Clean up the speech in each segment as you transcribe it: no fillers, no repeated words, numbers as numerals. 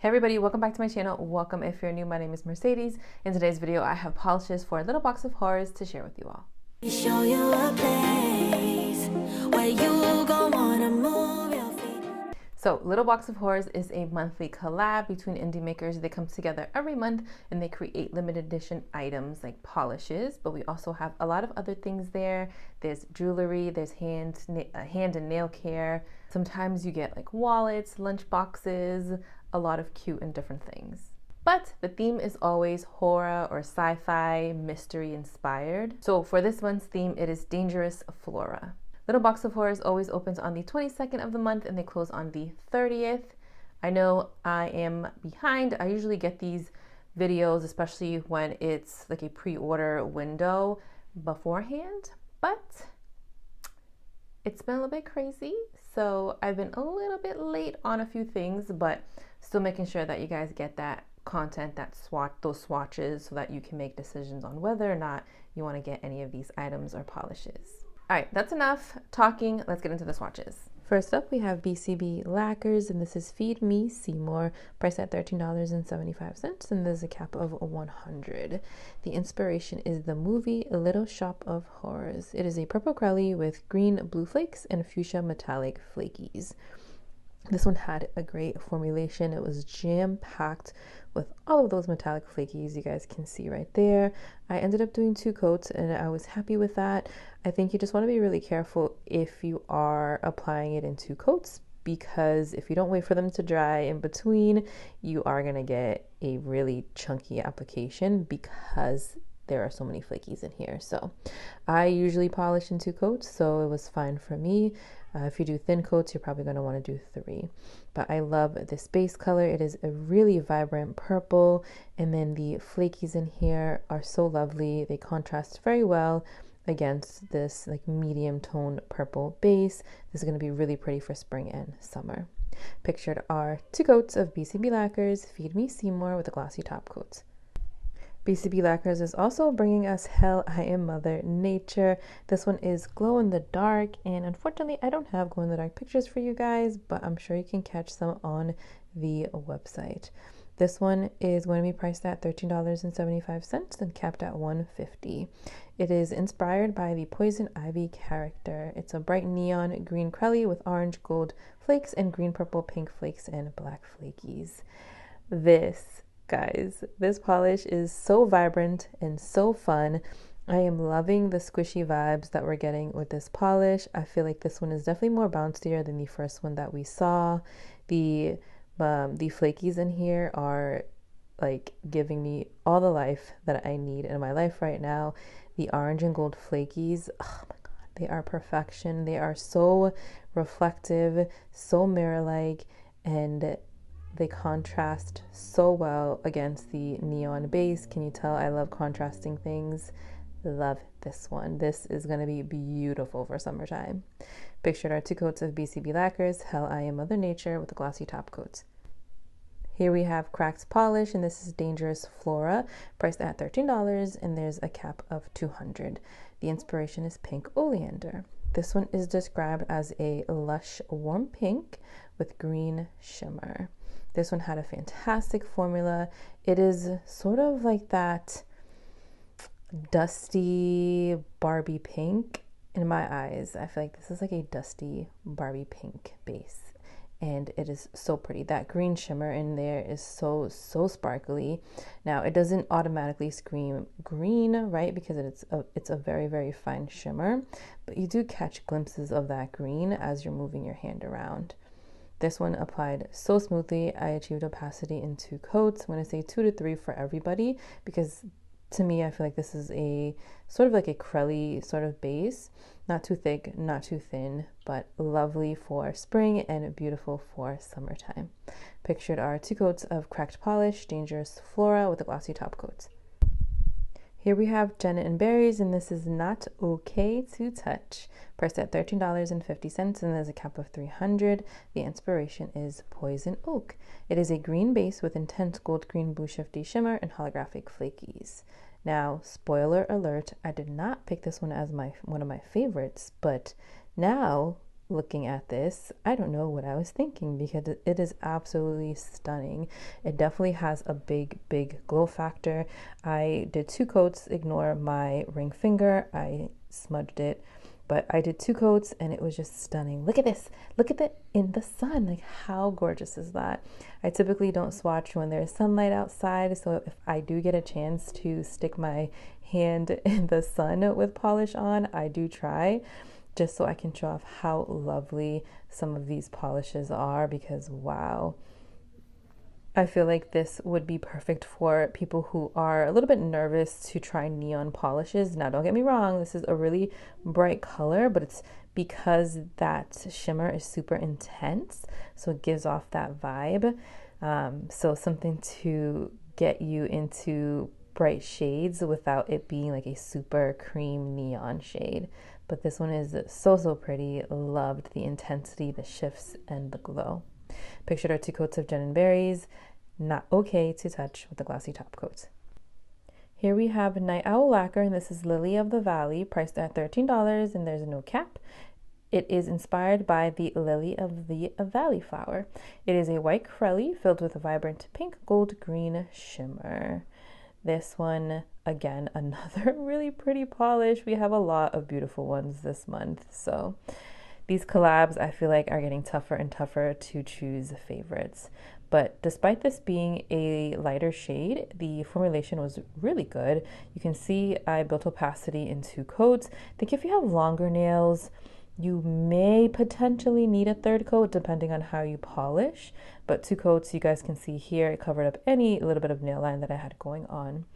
Hey everybody, welcome back to my channel. Welcome if you're new. My name is Mercedes. In today's video, I have polishes for a little box of horrors to share with you all. Show you a place where you gon' wanna move your feet. So Little Box of Horrors is a monthly collab between indie makers. They come together every month and they create limited edition items like polishes, but we also have a lot of other things there. There's jewelry, there's hand and nail care. Sometimes you get like wallets, lunch boxes, a lot of cute and different things. But the theme is always horror or sci-fi, mystery inspired. So for this month's theme, it is Dangerous Flora. Little Box of Horrors always opens on the 22nd of the month and they close on the 30th. I know I am behind. I usually get these videos, especially when it's like a pre-order window beforehand, but it's been a little bit crazy. So I've been a little bit late on a few things, but still making sure that you guys get that content, those swatches, so that you can make decisions on whether or not you want to get any of these items or polishes. All right, that's enough talking. Let's get into the swatches. First up, we have BCB Lacquers, and this is Feed Me Seymour, priced at $13.75, and there's a cap of 100. The inspiration is the movie Little Shop of Horrors. It is a purple crelly with green blue flakes and fuchsia metallic flakies. This one had a great formulation. It was jam-packed with all of those metallic flakies you guys can see right there. I ended up doing 2 coats and I was happy with that. I think you just want to be really careful if you are applying it in 2 coats, because if you don't wait for them to dry in between, you are going to get a really chunky application because there are so many flakies in here. So I usually polish in 2 coats, so it was fine for me. If you do thin coats, you're probably going to want to do 3. But I love this base color. It is a really vibrant purple, and then the flakies in here are so lovely. They contrast very well against this like medium toned purple base. This is going to be really pretty for spring and summer. Pictured are 2 coats of BCB Lacquers Feed Me Seymour with a glossy top coat. BCB Lacquers is also bringing us Hell I Am Mother Nature. This one is glow in the dark, and unfortunately I don't have glow in the dark pictures for you guys, but I'm sure you can catch some on the website. This one is going to be priced at $13.75 and capped at $150. It is inspired by the Poison Ivy character. It's a bright neon green crelly with orange gold flakes and green purple pink flakes and black flakies. Guys, this polish is so vibrant and so fun. I am loving the squishy vibes that we're getting with this polish. I feel like this one is definitely more bouncier than the first one that we saw. The flakies in here are like giving me all the life that I need in my life right now. The orange and gold flakies, oh my god, they are perfection. They are so reflective, so mirror-like, and they contrast so well against the neon base. Can you tell I love contrasting things? Love this one. This is going to be beautiful for summertime. Pictured are 2 coats of BCB Lacquers Hell I Am Mother Nature with a glossy top coat. Here we have Cracked Polish, and this is Dangerous Flora, priced at $13, and there's a cap of 200. The inspiration is pink oleander. This one is described as a lush warm pink with green shimmer. This one had a fantastic formula. It is sort of like that dusty Barbie pink in my eyes. I feel like this is like a dusty Barbie pink base, and it is so pretty. That green shimmer in there is so sparkly. Now it doesn't automatically scream green, right, because it's a very, very fine shimmer, but you do catch glimpses of that green as you're moving your hand around. This one applied so smoothly. I achieved opacity in 2 coats. I'm going to say 2 to 3 for everybody, because to me, I feel like this is a sort of like a crelly sort of base. Not too thick, not too thin, but lovely for spring and beautiful for summertime. Pictured are 2 coats of Cracked Polish Dangerous Flora with a glossy top coat. Here we have Jenna and Berries, and this is Not Okay to Touch, priced at $13.50, and there's a cap of 300. The inspiration is Poison Oak. It is a green base with intense gold green blue shifty shimmer and holographic flakies. Now, spoiler alert, I did not pick this one as one of my favorites, but now looking at this, I don't know what I was thinking because it is absolutely stunning. It definitely has a big glow factor. I did 2 coats, ignore my ring finger, I smudged it, but I did 2 coats and it was just stunning. Look at this, look at it in the sun, like how gorgeous is that? I typically don't swatch when there's sunlight outside, so if I do get a chance to stick my hand in the sun with polish on, I do try, just so I can show off how lovely some of these polishes are, because wow. I feel like this would be perfect for people who are a little bit nervous to try neon polishes. Now, don't get me wrong, this is a really bright color, but it's because that shimmer is super intense, so it gives off that vibe. So something to get you into bright shades without it being like a super cream neon shade. But this one is so pretty. Loved the intensity, the shifts, and the glow. Pictured are 2 coats of Gin and Berries. Not okay to touch with the glossy top coat. Here we have Night Owl Lacquer, and this is Lily of the Valley, priced at $13, and there's no cap. It is inspired by the Lily of the Valley flower. It is a white crelly filled with a vibrant pink, gold, green shimmer. This one, again, another really pretty polish. We have a lot of beautiful ones this month, so these collabs I feel like are getting tougher and tougher to choose favorites. But despite this being a lighter shade, the formulation was really good. You can see I built opacity in 2 coats. I think if you have longer nails, you may potentially need a 3rd coat depending on how you polish, but 2 coats, you guys can see here, it covered up any little bit of nail line that I had going on.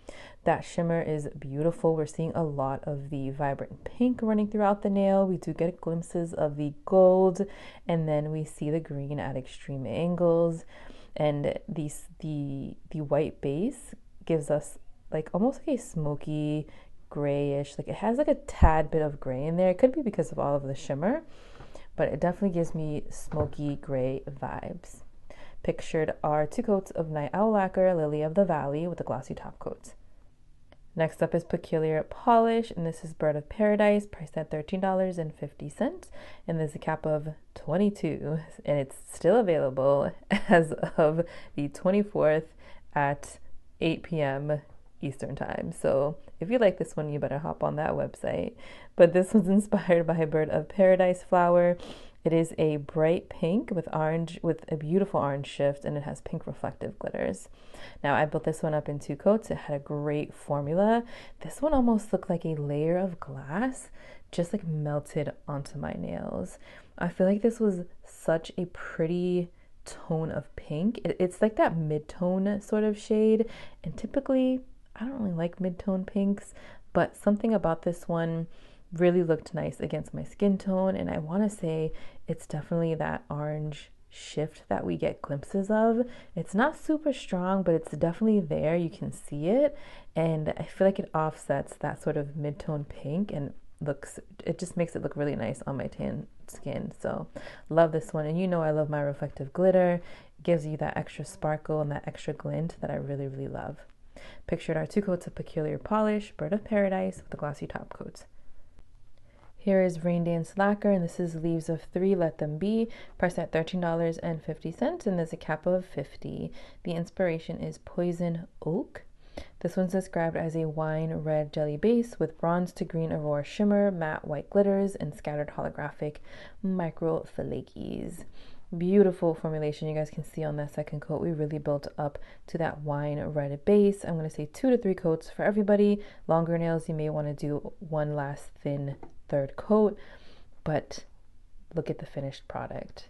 That shimmer is beautiful. We're seeing a lot of the vibrant pink running throughout the nail. We do get glimpses of the gold, and then we see the green at extreme angles. And the white base gives us like almost like a smoky grayish, like it has like a tad bit of gray in there. It could be because of all of the shimmer, but it definitely gives me smoky gray vibes. Pictured are 2 coats of Night Owl Lacquer, Lily of the Valley, with a glossy top coat. Next up is Peculiar Polish, and this is Bird of Paradise, priced at $13.50, and there's a cap of 22, and it's still available as of the 24th at 8 p.m. Eastern time. So if you like this one, you better hop on that website. But this was inspired by Bird of Paradise flower. It is a bright pink with orange, with a beautiful orange shift, and it has pink reflective glitters. Now, I built this one up in 2 coats. It had a great formula. This one almost looked like a layer of glass, just like melted onto my nails. I feel like this was such a pretty tone of pink. It's like that mid-tone sort of shade, and typically I don't really like mid-tone pinks, but something about this one really looked nice against my skin tone, and I want to say it's definitely that orange shift that we get glimpses of. It's not super strong, but it's definitely there. You can see it, and I feel like it offsets that sort of mid-tone pink, and it just makes it look really nice on my tan skin. So love this one, and you know I love my reflective glitter. It gives you that extra sparkle and that extra glint that I really love. Pictured are 2 coats of Peculiar Polish, Bird of Paradise, with the glossy top coat. Here is Rain Dance Lacquer, and this is Leaves of 3, Let Them Be, priced at $13.50, and there's a cap of 50. The inspiration is Poison Oak. This one's described as a wine red jelly base with bronze to green aurora shimmer, matte white glitters, and scattered holographic micro flakies. Beautiful formulation. You guys can see on that 2nd coat, we really built up to that wine red base. I'm going to say 2 to 3 coats for everybody. Longer nails, you may want to do one last thin 3rd coat, but look at the finished product.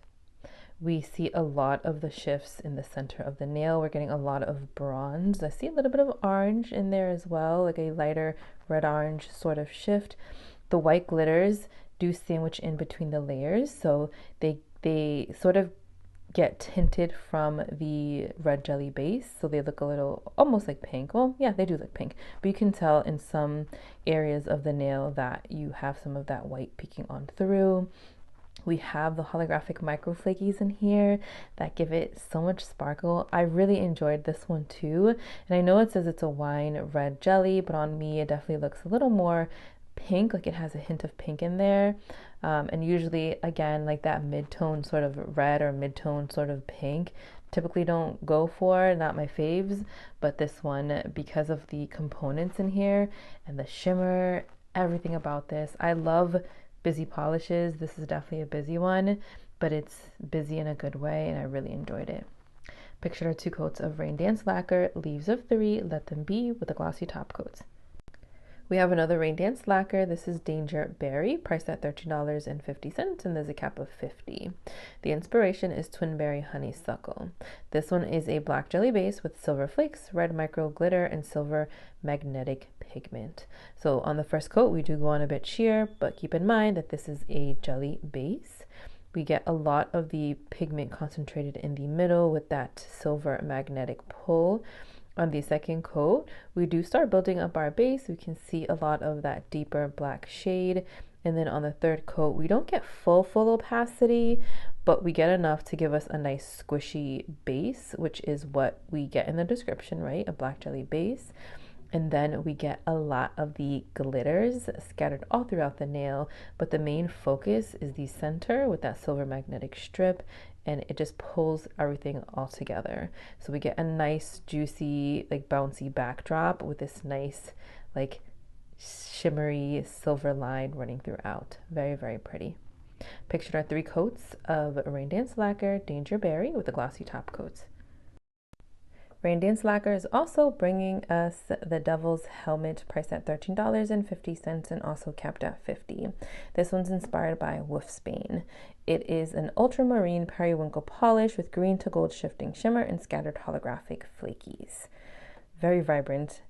We see a lot of the shifts in the center of the nail. We're getting a lot of bronze. I see a little bit of orange in there as well, like a lighter red-orange sort of shift. The white glitters do sandwich in between the layers, so they sort of get tinted from the red jelly base, so they look a little almost like pink. Well, yeah, they do look pink, but you can tell in some areas of the nail that you have some of that white peeking on through. We have the holographic micro flakies in here that give it so much sparkle. I really enjoyed this one too, and I know it says it's a wine red jelly, but on me it definitely looks a little more pink, like it has a hint of pink in there. And usually, again, like that mid-tone sort of red or mid-tone sort of pink, typically don't go for, not my faves, but this one, because of the components in here and the shimmer, everything about this. I love busy polishes. This is definitely a busy one, but it's busy in a good way, and I really enjoyed it. Pictured are 2 coats of Rain Dance Lacquer, Leaves of 3, Let Them Be, with the glossy top coats. We have another Rain Dance Lacquer. This is Danger Berry, priced at $13.50, and there's a cap of 50. The inspiration is Twinberry Honeysuckle. This one is a black jelly base with silver flakes, red micro glitter, and silver magnetic pigment. So on the first coat, we do go on a bit sheer, but keep in mind that this is a jelly base. We get a lot of the pigment concentrated in the middle with that silver magnetic pull. On the second coat, we do start building up our base. We can see a lot of that deeper black shade. And then on the third coat, we don't get full opacity, but we get enough to give us a nice squishy base, which is what we get in the description, right? A black jelly base. And then we get a lot of the glitters scattered all throughout the nail, but the main focus is the center with that silver magnetic strip, and it just pulls everything all together. So we get a nice, juicy, like bouncy backdrop with this nice, like shimmery silver line running throughout. Very, very pretty. Pictured are 3 coats of Rain Dance Lacquer, Danger Berry, with the glossy top coats. Rain Dance Lacquer is also bringing us the Devil's Helmet, priced at $13.50 and also capped at 50. This one's inspired by Wolfsbane. It is an ultramarine periwinkle polish with green to gold shifting shimmer and scattered holographic flakies. Very vibrant,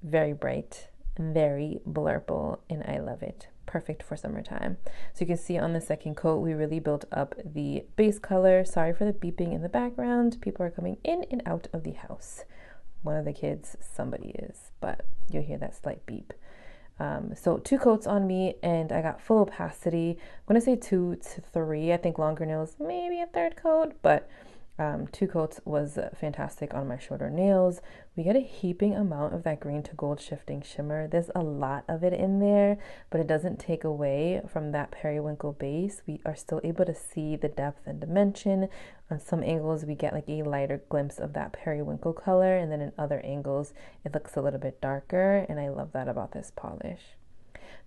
very bright, very blurple, and I love it. Perfect for summertime. So you can see on the second coat, we really built up the base color. Sorry for the beeping in the background. People are coming in and out of the house. One of the kids, somebody is, but you'll hear that slight beep. So 2 coats on me, and I got full opacity. I'm gonna say 2 to 3. I think longer nails, maybe a 3rd coat, but 2 coats was fantastic on my shorter nails. We get a heaping amount of that green to gold shifting shimmer. There's a lot of it in there, but it doesn't take away from that periwinkle base. We are still able to see the depth and dimension. On some angles, we get like a lighter glimpse of that periwinkle color, and then in other angles, it looks a little bit darker, and I love that about this polish.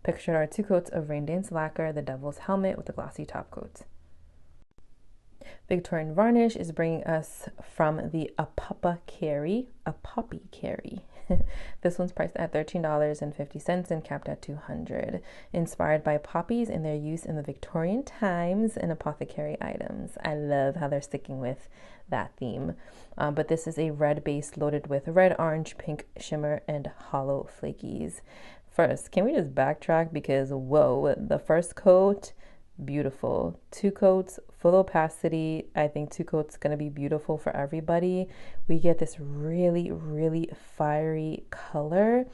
Pictured are 2 coats of Rain Dance Lacquer, the Devil's Helmet, with the glossy top coats. Victorian Varnish is bringing us from the Apothecary. This one's priced at $13.50 and capped at $200. Inspired by poppies and their use in the Victorian times and apothecary items. I love how they're sticking with that theme. But this is a red base loaded with red, orange, pink shimmer, and hollow flakies. First, can we just backtrack? Because whoa, the first coat, beautiful. 2 coats, full opacity. I think 2 coats gonna be beautiful for everybody. We get this really, really fiery color.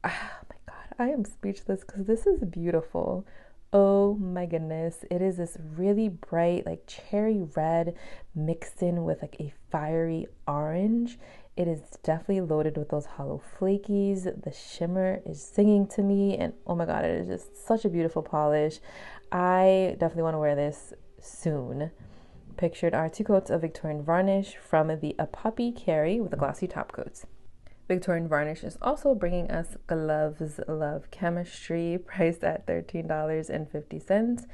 Oh my God, I am speechless because this is beautiful. Oh my goodness. It is this really bright, like cherry red mixed in with like a fiery orange. It is definitely loaded with those hollow flakies. The shimmer is singing to me, and oh my God, it is just such a beautiful polish. I definitely want to wear this soon. Pictured are 2 coats of Victorian Varnish from the Apothecary with the glossy top coats. Victorian Varnish is also bringing us Gloves Love Chemistry, priced at $13.50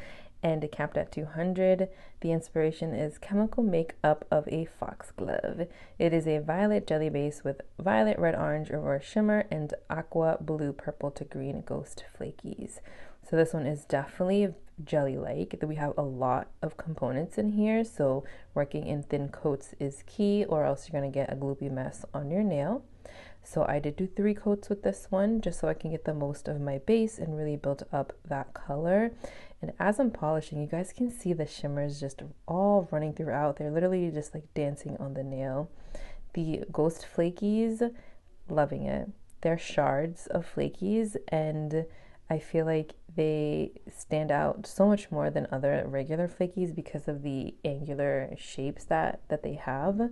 and capped at $200. The inspiration is chemical makeup of a foxglove. It is a violet jelly base with violet, red, orange, aurora shimmer, and aqua blue, purple to green ghost flakies. So this one is definitely jelly-like. We have a lot of components in here, so working in thin coats is key, or else you're gonna get a gloopy mess on your nail. So I did do 3 coats with this one just so I can get the most of my base and really build up that color. And as I'm polishing, you guys can see the shimmers just all running throughout. They're literally just like dancing on the nail. The ghost flakies, loving it. They're shards of flakies, and I feel like they stand out so much more than other regular flakies because of the angular shapes that they have.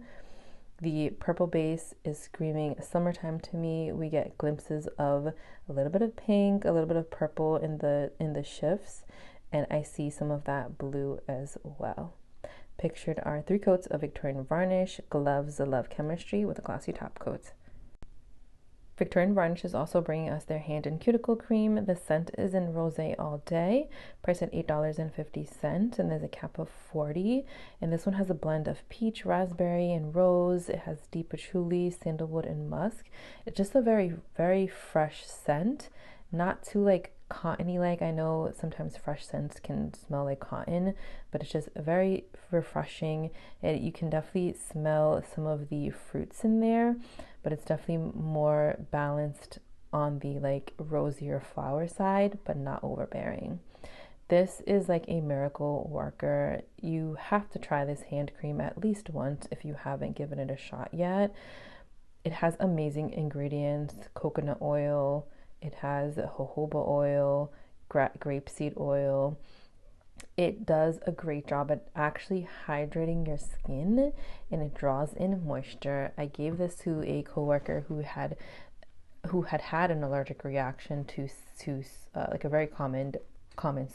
The purple base is screaming summertime to me. We get glimpses of a little bit of pink, a little bit of purple in the shifts, and I see some of that blue as well. Pictured are 3 coats of Victorian Varnish, Gloves Love Chemistry with a glossy top coat. Victorian Varnish is also bringing us their hand and cuticle cream. The scent is in Rosé All Day, priced at $8.50, and there's a cap of 40. And this one has a blend of peach, raspberry, and rose. It has deep patchouli, sandalwood, and musk. It's just a very, very fresh scent, not too like cottony. Like, I know sometimes fresh scents can smell like cotton, but it's just very refreshing. And you can definitely smell some of the fruits in there, but it's definitely more balanced on the like rosier flower side, but not overbearing. This is like a miracle worker. You have to try this hand cream at least once if you haven't given it a shot yet. It has amazing ingredients: coconut oil, it has jojoba oil, grapeseed oil. It does a great job at actually hydrating your skin, and it draws in moisture. I gave this to a coworker who had an allergic reaction to like a very common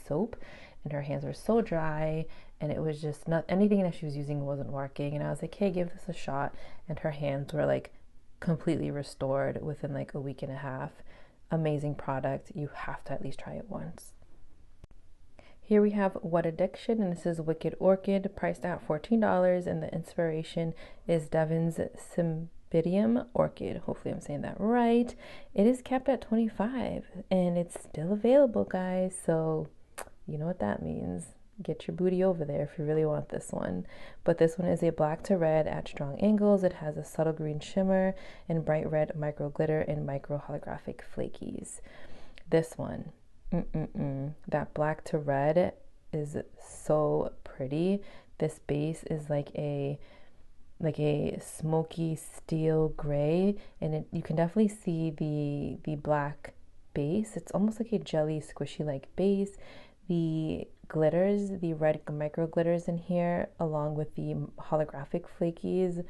soap, and her hands were so dry, and it was just not anything that she was using wasn't working. And I was like, hey, give this a shot, and her hands were like completely restored within like a week and a half. Amazing product. You have to at least try it once. Here we have What Addiction, and this is Wicked Orchid, priced at $14, and the inspiration is Devon's Cymbidium Orchid. Hopefully I'm saying that right. It is capped at $25, and it's still available, guys, so you know what that means. Get your booty over there if you really want this one. But this one is a black to red at strong angles. It has a subtle green shimmer and bright red micro glitter and micro holographic flakies. This one, that black to red is so pretty. This base is like a smoky steel gray, and you can definitely see the black base. It's almost like a jelly squishy like base. The glitters, the red micro glitters in here, along with the holographic flakies,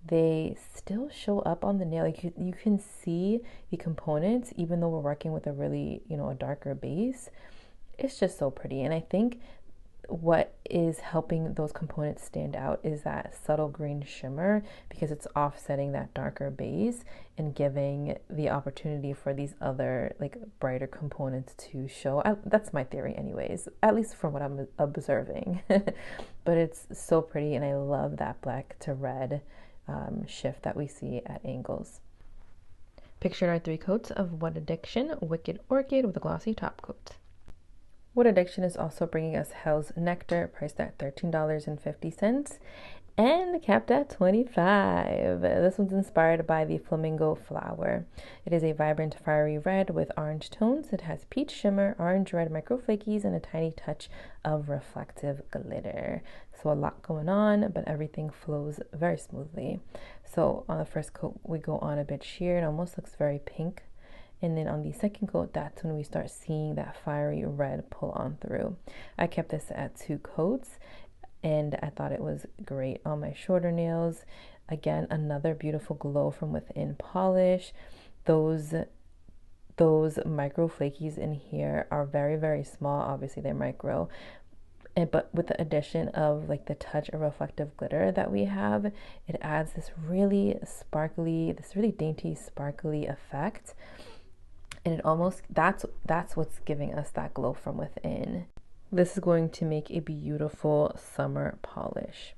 they still show up on the nail. You can see the components, even though we're working with a really, a darker base. It's just so pretty. And I think what is helping those components stand out is that subtle green shimmer, because it's offsetting that darker base and giving the opportunity for these other like brighter components to show. That's my theory anyways, at least from what I'm observing. But it's so pretty, and I love that black to red shift that we see at angles. Pictured are 3 coats of What Addiction, Wicked Orchid with a glossy top coat. What Addiction is also bringing us Hell's Nectar, priced at $13.50 and capped at $25. This one's inspired by the flamingo flower. It is a vibrant fiery red with orange tones. It has peach shimmer, orange red micro flakies, and a tiny touch of reflective glitter. So a lot going on, but everything flows very smoothly. So on the first coat, we go on a bit sheer. It almost looks very pink. And then on the second coat, that's when we start seeing that fiery red pull on through. I kept this at 2 coats, and I thought it was great on my shorter nails. Again, another beautiful glow from within polish. Those micro flakies in here are very, very small. Obviously, they're micro. But with the addition of like the touch of reflective glitter that we have, it adds this really sparkly, this really dainty, sparkly effect. And it almost, that's what's giving us that glow from within. This is going to make a beautiful summer polish.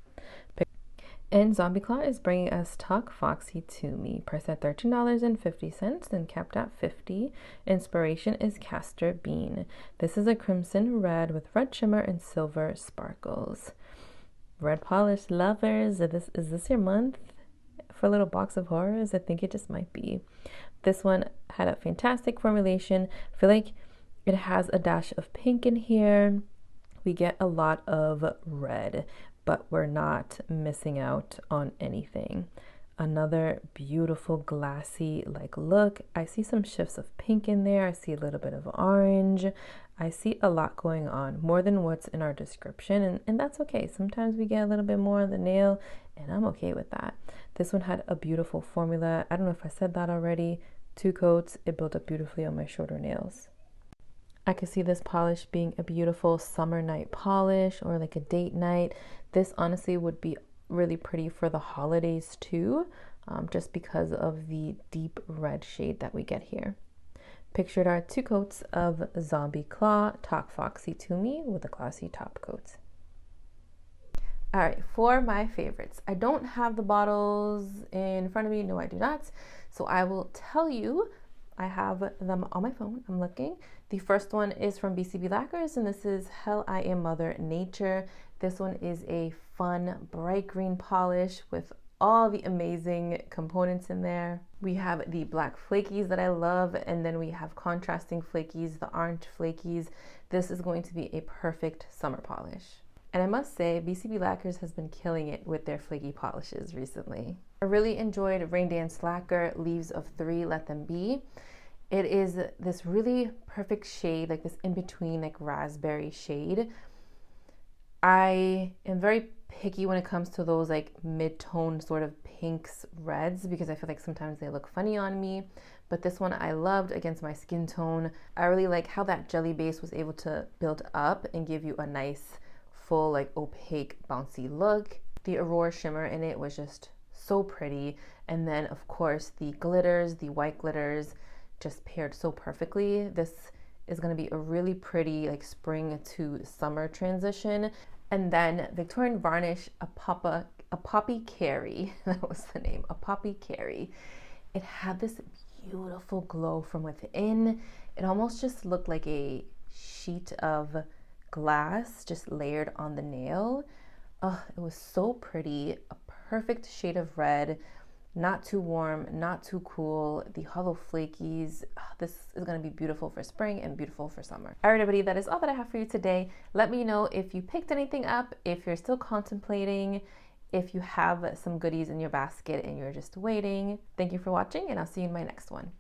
And Zombie Claw is bringing us Talk Foxy to Me, priced at $13.50 and capped at $50. Inspiration is Castor Bean. This is a crimson red with red shimmer and silver sparkles. Red polish lovers, is this your month for a little box of horrors? I think it just might be. This one had a fantastic formulation. I feel like it has a dash of pink in here. We get a lot of red, but we're not missing out on anything. Another beautiful glassy like look. I see some shifts of pink in there. I see a little bit of orange. I see a lot going on, more than what's in our description, and that's okay. Sometimes we get a little bit more on the nail, and I'm okay with that. This one had a beautiful formula. I don't know if I said that already. 2 coats, it built up beautifully on my shoulder nails. I could see this polish being a beautiful summer night polish or like a date night. This honestly would be really pretty for the holidays too, just because of the deep red shade that we get here. Pictured are 2 coats of Zombie Claw, Talk Foxy to Me with a glossy top coat. All right, for my favorites. I don't have the bottles in front of me. No, I do not. So I will tell you, I have them on my phone. I'm looking. The first one is from BCB Lacquers, and this is Hell I Am Mother Nature. This one is a fun, bright green polish with all the amazing components in there. We have the black flakies that I love, and then we have contrasting flakies, the orange flakies. This is going to be a perfect summer polish. And I must say, BCB Lacquers has been killing it with their flaky polishes recently. I really enjoyed Rain Dance Lacquer Leaves of 3 Let Them Be. It is this really perfect shade, like this in-between like raspberry shade. I am very picky when it comes to those like mid-tone sort of pinks, reds, because I feel like sometimes they look funny on me. But this one I loved against my skin tone. I really like how that jelly base was able to build up and give you a nice full like opaque bouncy look. The Aurora shimmer in it was just so pretty, and then of course the glitters, the white glitters just paired so perfectly. This is going to be a really pretty like spring to summer transition. And then Victorian Varnish, a Poppy Carry, that was the name, a Poppy Carry. It had this beautiful glow from within. It almost just looked like a sheet of glass just layered on the nail. Oh, it was so pretty. A perfect shade of red, not too warm, not too cool. The hollow flakies. This is going to be beautiful for spring and beautiful for summer. All right, everybody, that is all that I have for you today. Let me know if you picked anything up, if you're still contemplating, if you have some goodies in your basket and you're just waiting. Thank you for watching, and I'll see you in my next one.